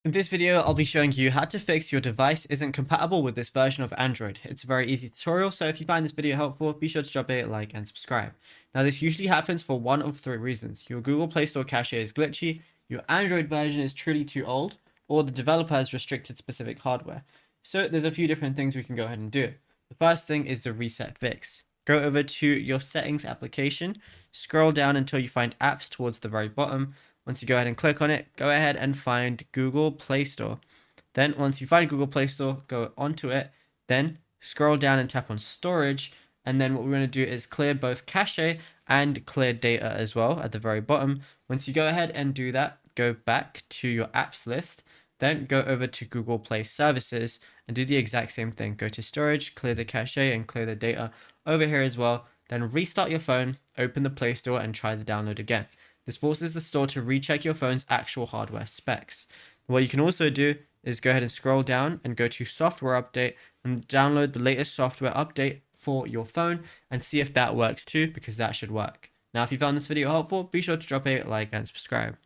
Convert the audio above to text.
In this video, I'll be showing you how to fix your device isn't compatible with this version of Android. It's a very easy tutorial, so if you find this video helpful, be sure to drop a like and subscribe. Now, this usually happens for one of three reasons. Your Google Play Store cache is glitchy, your Android version is truly too old, or the developer has restricted specific hardware. So there's a few different things we can go ahead and do. The first thing is the reset fix. Go over to your settings application, scroll down until you find apps towards the very bottom. Once you go ahead and click on it, go ahead and find Google Play Store. Then once you find Google Play Store, go onto it, then scroll down and tap on storage. And then what we're going to do is clear both cache and clear data as well at the very bottom. Once you go ahead and do that, go back to your apps list, then go over to Google Play Services and do the exact same thing. Go to storage, clear the cache and clear the data over here as well. Then restart your phone, open the Play Store and try the download again. This forces the store to recheck your phone's actual hardware specs. What you can also do is go ahead and scroll down and go to software update and download the latest software update for your phone and see if that works too, because that should work. Now, if you found this video helpful, be sure to drop a like and subscribe.